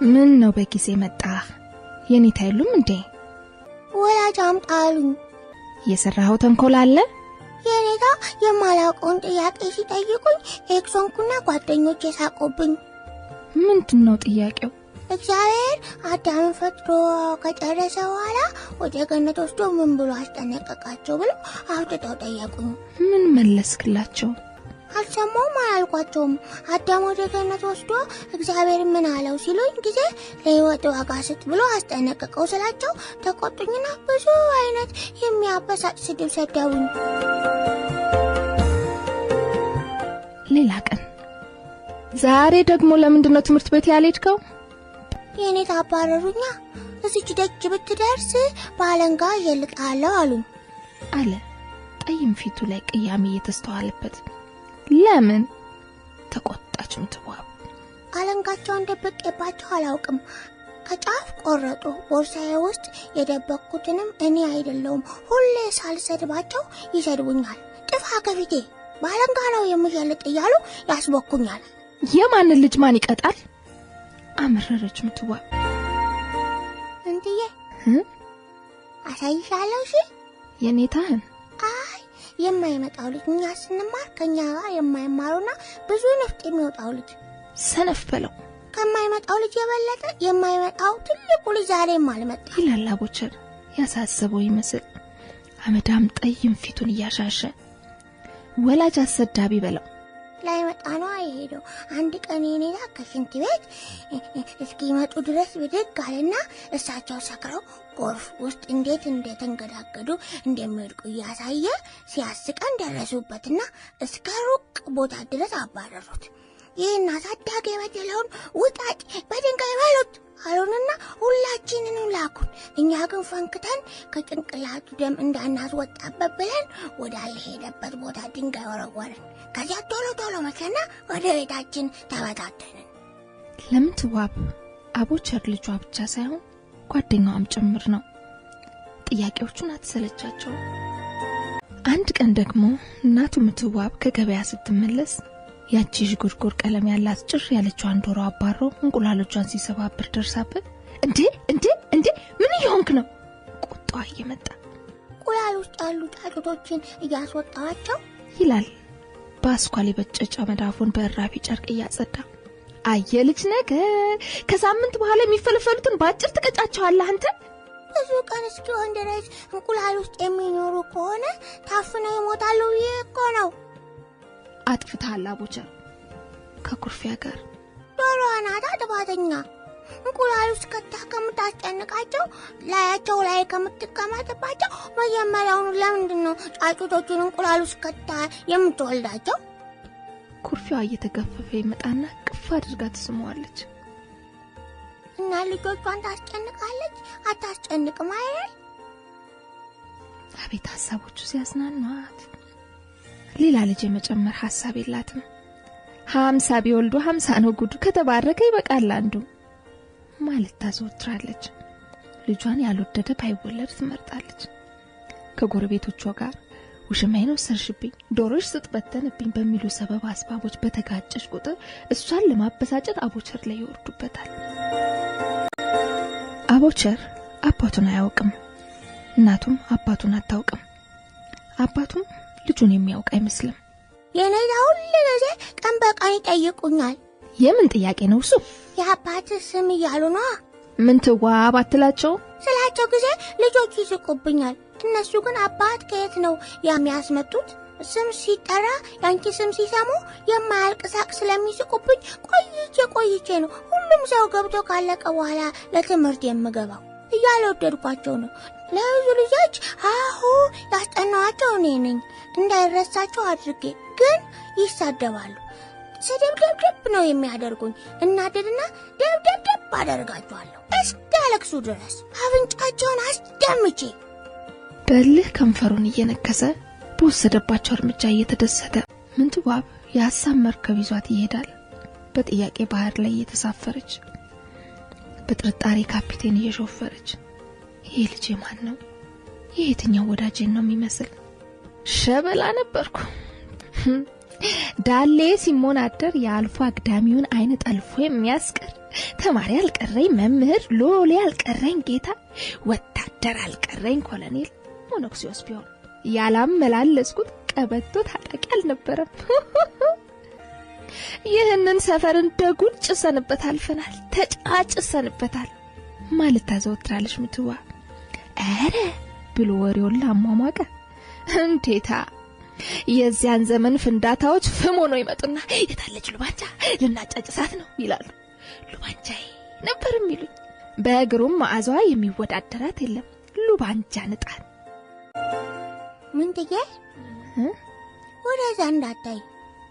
ምን ነው በጊዜ መጣ? የኔታ አይሉም እንዴ? ወላጅ አምጣሉኝ። የሰራው ተንኮል አለ? የኔታ የማላውቀውን ጥያቄ ሲጠይቁኝ ኤክሶንኩና ጓደኞቼ ሳቆብኝ። ምንድነው ጥያቄው? እግዚአብሔር አዳምን ፈጥሮ ከጨረሰ በኋላ ወደ ገነት ወስዶ ምን ብሎ አስጠነቀቃቸው ብለው አውጥተው ጠየቁኝ። ምን መለስክላቸው? አልሰማሁም አላልኳቸውም። አዳም ወደ ገነት ወስዶ እግዚአብሔር ምን አለው ሲሉኝ ጊዜ ለሕይወት ዋጋ ስጥ ብሎ አስጠነቀቀው ስላቸው ተቆጡኝና ብዙ አይነት የሚያበሳጭ ስድብ ሰደቡኝ። ሌላ ቀን ዛሬ ደግሞ ለምንድነው ትምህርት ቤት ያልሄድከው? የኔታ አባረሩኛ። እዚች ደጅ ብትደርስ ባለንጋ ይልቃለው አሉኝ አለ ጠይም ፊቱ ላይ ቅያሜ የተስተዋለበት። ለምን ተቆጣች ምትዋብ? አለንጋቸውን ደብቄባቸው አላውቅም። ከጫፍ ቆረጡ። ቦርሳዬ ውስጥ የደበቅኩትንም እኔ አይደለሁም። ሁሌ ሳልሰድባቸው ይሰድቡኛል። ጥፋ ከፊቴ ባለንጋ ነው የምሸልጥ እያሉ ያስቦኩኛል። የማን ልጅ ማን ይቀጣል? አመረረች ምትዋብ። እንትዬ አሳይሻለሁ እሺ? የኔታህን? አይ የማይመጣው ልጅ እኛ ስንማር ከኛ ጋር የማይማሩና ብዙ ንፍጥ የሚወጣው ልጅ። ሰነፍ በለው። ከማይመጣው ልጅ የበለጠ የማይመጣው ትልቁ ልጅ ዛሬም አልመጣ ይላል አቦቸር ያሳሰበው ይመስል አመዳም ጠይም ፊቱን እያሻሸ። ወላጅ አሰዳቢ በለው። ላይመጣ ነው አይሄደው። አንድ ቀን የኔታ ከሽንት ቤት እስኪመጡ ድረስ ብድግ አለና እሳቸው ሰክረው ጎርፍ ውስጥ እንዴት እንደተንገዳገዱ እንደሚወድቁ እያሳየ ሲያስቀን ደረሱበትና እስከ ሩቅ ቦታ ድረስ አባረሩት። ይህን አሳዳጊ የበደለውን ውጣጭ በድንጋይ በሉት አሉንና ሁላችንንም ላኩን። እኛ ግን ፈንክተን ከጭንቅላቱ ደም እንዳናስወጣበት ብለን ወዳልሄደበት ቦታ ድንጋይ ወረወርን። ከዚያ ቶሎ ቶሎ መከና ወደ ቤታችን ተበታተንን። ለምትዋብ አቦቸር ልጇ ብቻ ሳይሆን ጓደኛዋም ጭምር ነው። ጥያቄዎቹን አትሰለቻቸው። አንድ ቀን ደግሞ እናቱ ምትዋብ ከገበያ ስትመለስ ያቺ ዥጉርጉር ቀለም ያላት ጭር ያለችው አንዶሮ አባሮ እንቁላሎቿን ሲሰባብር ደርሳበት እንዴ ምን ይሆንክ ነው? ቁጣዋ እየመጣ እንቁላል ውስጥ ያሉ ጫጩቶችን እያስወጣቸው ይላል በአስኳል የበጨጨ መዳፉን በእራፊ ጨርቅ እያጸዳ። አየ ልጅ ነገር ከሳምንት በኋላ የሚፈልፈሉትን ባጭር ትቀጫቸዋለህ አንተ። ብዙ ቀን እስኪሆን ድረስ እንቁላል ውስጥ የሚኖሩ ከሆነ ታፍነው ይሞታሉ እኮ ነው። አጥፍታል አቦቸር ከኩርፊያ ጋር። ዶሮዋ ናት ጥፋተኛ። እንቁላል ውስጥ ከታ ከምታስጨንቃቸው ላያቸው ላይ ከምትቀመጥባቸው መጀመሪያውኑ ለምንድነው ጫጩቶቹን እንቁላል ውስጥ ከታ የምትወልዳቸው? ኩርፊያዋ እየተገፈፈ ይመጣና ቅፍ አድርጋ ትስመዋለች። እና ልጆቿን ታስጨንቃለች አታስጨንቅም አይደል? አቤት ሐሳቦቹ ሲያዝናኗት። ሌላ ልጅ የመጨመር ሐሳብ የላትም። 50 ቢወልዱ 50 ነው ጉዱ ከተባረከ ይበቃል አንዱ ማለት ታዘወትራለች። ልጇን ያልወደደ ባይወለድ ትመርጣለች። ከጎረቤቶቿ ጋር ውሽማይን ወሰርሽብኝ፣ ዶሮሽ ስትበተንብኝ በሚሉ ሰበብ አስባቦች በተጋጨች ቁጥር እሷን ለማበሳጨት አቦቸር ላይ ይወርዱበታል። አቦቸር አባቱን አያውቅም፣ እናቱም አባቱን አታውቅም። አባቱም ልጁን የሚያውቅ አይመስልም። የኔታ ሁሉ ጊዜ ቀን በቀን ይጠይቁኛል። የምን ጥያቄ ነው እሱ? የአባት ስም እያሉ ነው። ምንትዋብ አትላቸው ስላቸው ጊዜ ልጆቹ ይስቁብኛል። እነሱ ግን አባት ከየት ነው የሚያስመጡት? ስም ሲጠራ ያንቺ ስም ሲሰሙ የማያልቅ ሳቅ ስለሚስቁብኝ ቆይቼ ነው ሁሉም ሰው ገብቶ ካለቀ በኋላ ለትምህርት የምገባው። እያልወደድኳቸው ነው። ለብዙ ልጆች አሁ ያስጠናዋቸው እኔ ነኝ እንዳይረሳቸው አድርጌ፣ ግን ይሳደባሉ። ስድብድብ ነው የሚያደርጉኝ። እናደድና ደብደብ አደርጋቸዋለሁ እስኪያለቅሱ ድረስ አፍንጫቸውን አስደምቼ። በልህ ከንፈሩን እየነከሰ በወሰደባቸው እርምጃ እየተደሰተ ምንትዋብ የሐሳብ መርከብ ይዟት ይሄዳል። በጥያቄ ባህር ላይ እየተሳፈረች በጥርጣሬ ካፒቴን እየሾፈረች ይሄ ልጅ ማን ነው? የትኛው ወዳጄን ነው የሚመስል? ሸበላ ነበርኩ። ዳሌ ሲሞን አደር ያልፎ አግዳሚውን አይነ ጠልፎ የሚያስቀር ተማሪ አልቀረኝ መምህር፣ ሎሌ አልቀረኝ ጌታ፣ ወታደር አልቀረኝ ኮሎኔል፣ ሞኖክሲዮስ ቢሆን ያላመላለስኩት ቀበቶ ታጣቂ አልነበረም። ይህንን ሰፈር እንደጉድ ጭሰንበት አልፈናል፣ ተጫጭሰንበታል ማለት ታዘወትራለች ምትዋ። አረ ብሎ ወሬውን ላሟሟቀ እንዴታ የዚያን ዘመን ፍንዳታዎች ፍሞ ነው ይመጡና የታለች ሉባንቻ ልናጫጭሳት ነው ይላሉ። ሉባንቻዬ ነበር የሚሉኝ። በእግሩም መዓዛዋ የሚወዳደራት የለም። ሉባንቻ ንጣት ምንትዬ ወደዛ እንዳታይ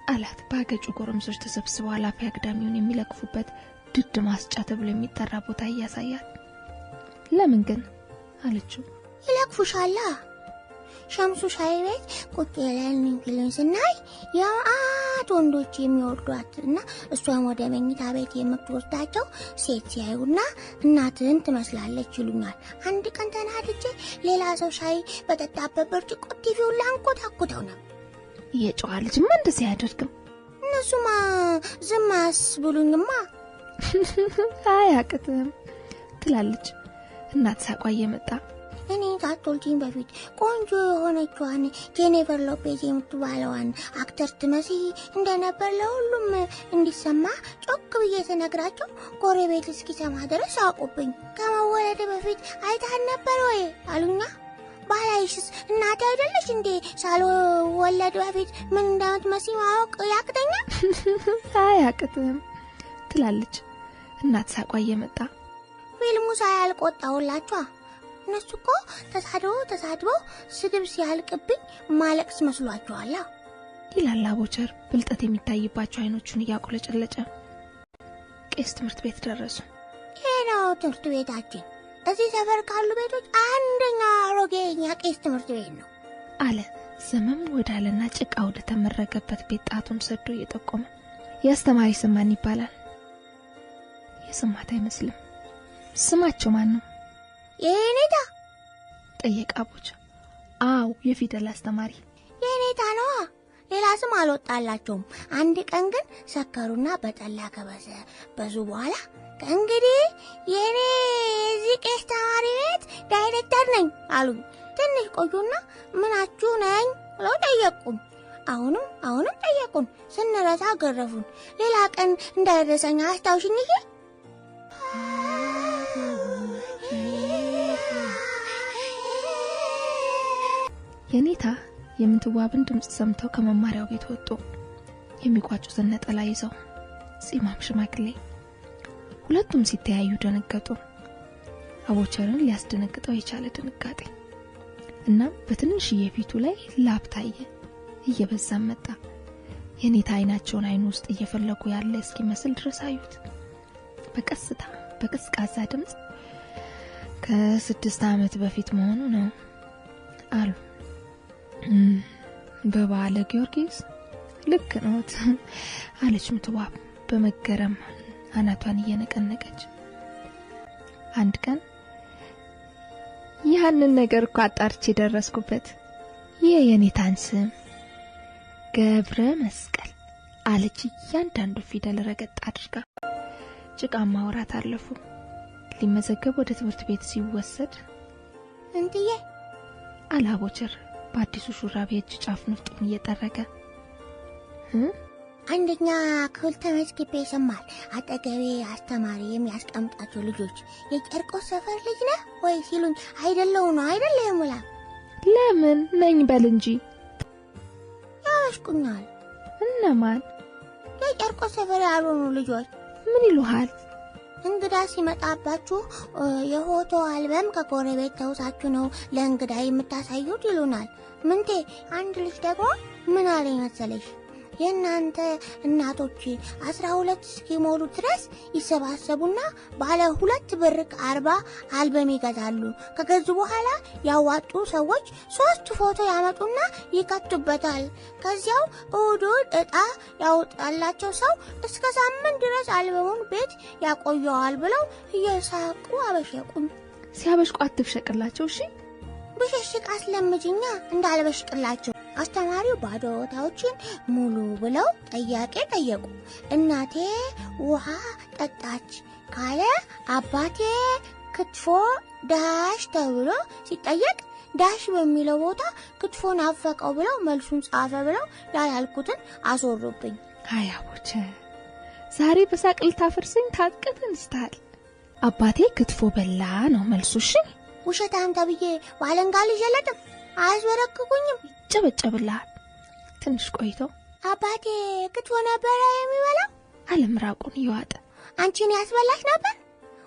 አላት። ባገጩ ጎረምሶች ተሰብስበው አላፊ አግዳሚውን የሚለቅፉበት ድድ ማስጫ ተብሎ የሚጠራ ቦታ እያሳያት። ለምን ግን አለችው። ይለቅፉሻላ። ሸምሱ ሻይ ቤት ቁጭ ብለን ፊልም ስናይ የማአት ወንዶች የሚወዷትና እሷን ወደ መኝታ ቤት የምትወስዳቸው ሴት ሲያዩና እናትን ትመስላለች ይሉኛል። አንድ ቀን ተናድጄ ሌላ ሰው ሻይ በጠጣበት ብርጭቆ ቲቪውን ላንኮታኩተው ነበር። የጨዋ ልጅማ እንደዚህ አያደርግም። እነሱማ ዝም አያስብሉኝማ። አያቅትም ትላለች እናት ሳቋ እየመጣ። እኔ ሳትወልጂኝ በፊት ቆንጆ የሆነችዋን ጄኒፈር ሎፔዝ የምትባለዋን አክተር ትመስይ እንደነበር ለሁሉም እንዲሰማ ጮክ ብዬ ስነግራቸው ጎረቤት እስኪሰማ ድረስ አውቁብኝ። ከመወለድ በፊት አይታን ነበር ወይ አሉኛ። ባላይሽስ እናቴ አይደለሽ እንዴ? ሳልወለድ በፊት ምን እንደምትመስይ ማወቅ ያቅተኛል? አያቅትም ትላለች እናት ሳቋ እየመጣ። ፊልሙ ሳያልቅ ወጣሁላችኋ። እነሱ እኮ ተሳድበው ስድብ ሲያልቅብኝ ማለቅስ መስሏቸዋል ይላል አቦቸር ብልጠት የሚታይባቸው አይኖቹን እያቆለጨለጨ። ቄስ ትምህርት ቤት ደረሱ። ይሄ ነው ትምህርት ቤታችን። እዚህ ሰፈር ካሉ ቤቶች አንደኛ አሮጌኛ ቄስ ትምህርት ቤት ነው አለ ዘመም ወዳለና ጭቃ ወደ ተመረገበት ቤት ጣቱን ሰዶ እየጠቆመ። የአስተማሪ ስም ማን ይባላል? የስማት አይመስልም። ስማቸው ማን ነው? የኔታ ጠየቀ አቦቸር። አው የፊደል አስተማሪ የኔታ ነው። ሌላ ስም አልወጣላቸውም። አንድ ቀን ግን ሰከሩና በጠላ ከበዙ በኋላ ከእንግዲህ የኔ እዚህ ቄስ ተማሪ ቤት ዳይሬክተር ነኝ አሉኝ። ትንሽ ቆዩና ምናችሁ ነኝ ብለው ጠየቁን። አሁንም ጠየቁን። ስንረሳ ገረፉን። ሌላ ቀን እንዳይረሳኝ አስታውሽኝ ይሄ የኔታ የምትዋብን ድምጽ ሰምተው ከመማሪያው ቤት ወጡ። የሚቋጩትን ነጠላ ይዘው ጺማም ሽማግሌ። ሁለቱም ሲተያዩ ደነገጡ። አቦቸርን ሊያስደነግጠው የቻለ ድንጋጤ እና በትንሽዬ ፊቱ ላይ ላብ ታየ። እየበዛም መጣ። የኔታ አይናቸውን አይኑ ውስጥ እየፈለጉ ያለ እስኪመስል ድረስ አዩት። በቀስታ በቅስቃዛ ድምጽ ከ6 ዓመት በፊት መሆኑ ነው አሉ። በባለ ጊዮርጊስ ልክ ነው አለች ምትዋብ በመገረም አናቷን እየነቀነቀች። አንድ ቀን ያንን ነገር እኮ አጣርቼ ደረስኩበት። የኔታን ስም ገብረ መስቀል አለች እያንዳንዱ ፊደል ረገጥ አድርጋ። ጭቃማ ወራት አለፉ። ሊመዘገብ ወደ ትምህርት ቤት ሲወሰድ እንትዬ አለ አቦቸር በአዲሱ ሹራብ የእጅ ጫፍ ንፍጡን እየጠረገ። አንደኛ ክፍል ተመዝግቤ ይሰማል። አጠገቤ አስተማሪ የሚያስቀምጣቸው ልጆች የጨርቆስ ሰፈር ልጅ ነህ ወይ ሲሉኝ አይደለው ነው አይደለም ሙላ። ለምን ነኝ በል እንጂ ያሽቁኛል። እነማን? የጨርቆስ ሰፈር ያልሆኑ ልጆች። ምን ይሉሃል? እንግዳ ሲመጣባችሁ የፎቶ አልበም ከጎረቤት ተውሳችሁ ነው ለእንግዳ የምታሳዩት ይሉናል። ምንቴ አንድ ልጅ ደግሞ ምን አለኝ መሰለሽ? የእናንተ እናቶች 12 እስኪሞሉ ድረስ ይሰባሰቡና ባለ 2 ብር 40 አልበም ይገዛሉ። ከገዙ በኋላ ያዋጡ ሰዎች 3 ፎቶ ያመጡና ይከቱበታል። ከዚያው እሑድ ዕጣ ያወጣላቸው ሰው እስከ ሳምንት ድረስ አልበሙን ቤት ያቆየዋል ብለው እየሳቁ አበሸቁኝ። ሲያበሽቁ አትብሸቅላቸው እሺ። ብሽሽቅ አስለምጂኛ እንዳልበሽቅላቸው። አስተማሪው ባዶ ቦታዎችን ሙሉ ብለው ጥያቄ ጠየቁ። እናቴ ውሃ ጠጣች ካለ አባቴ ክትፎ ዳሽ ተብሎ ሲጠየቅ ዳሽ በሚለው ቦታ ክትፎ ናፈቀው ብለው መልሱን ጻፈ ብለው ያላልኩትን አስወሩብኝ። አይ አቦቸር ዛሬ በሳቅ ልታፈርሰኝ ታጥቀንስታል። አባቴ ክትፎ በላ ነው መልሱ። እሺ ውሸታም ተብዬ ባለንጋ ልጀለጥም አያስበረክኩኝም። ጨበጨብልሃል። ትንሽ ቆይቶ አባቴ ክትፎ ነበረ የሚበላው አለ ምራቁን እየዋጠ። አንቺን ያስበላሽ ነበር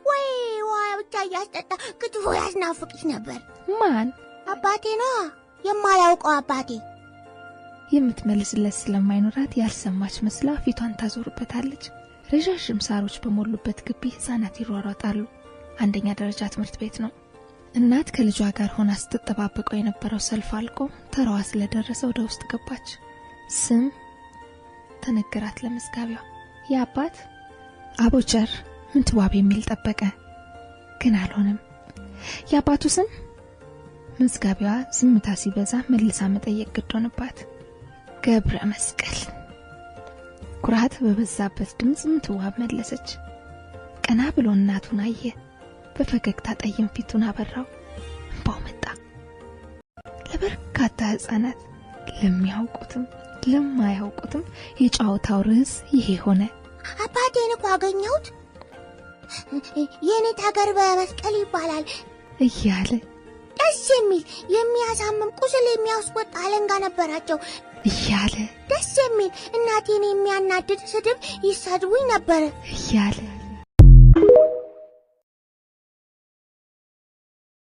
ወይ? ውሃ ብቻ እያስጠጣ ክትፎ ያስናፍቅሽ ነበር? ማን? አባቴ ነው፣ የማላውቀው አባቴ። የምትመልስለት ስለማይኖራት ያልሰማች መስላ ፊቷን ታዞርበታለች። ረዣዥም ሳሮች በሞሉበት ግቢ ህፃናት ይሯሯጣሉ። አንደኛ ደረጃ ትምህርት ቤት ነው። እናት ከልጇ ጋር ሆና ስትጠባበቀው የነበረው ሰልፍ አልቆ ተራዋ ስለደረሰ ወደ ውስጥ ገባች። ስም ተነገራት ለመዝጋቢዋ። የአባት አቦቸር ምንትዋብ የሚል ጠበቀ፣ ግን አልሆነም። የአባቱ ስም መዝጋቢዋ ዝምታ ሲበዛ መልሳ መጠየቅ ግድ ሆነባት። ገብረ መስቀል። ኩራት በበዛበት ድምፅ ምንትዋብ መለሰች። ቀና ብሎ እናቱን አየ። በፈገግታ ጠይም ፊቱን አበራው። እንባው መጣ። ለበርካታ ህፃናት ለሚያውቁትም ለማያውቁትም የጫወታው ርዕስ ይሄ ሆነ። አባቴን እኮ አገኘሁት፣ የኔት ሀገር በመስቀል ይባላል እያለ ደስ የሚል የሚያሳምም ቁስል የሚያስወጣ አለንጋ ነበራቸው እያለ ደስ የሚል እናቴን የሚያናድድ ስድብ ይሰድቡኝ ነበር እያለ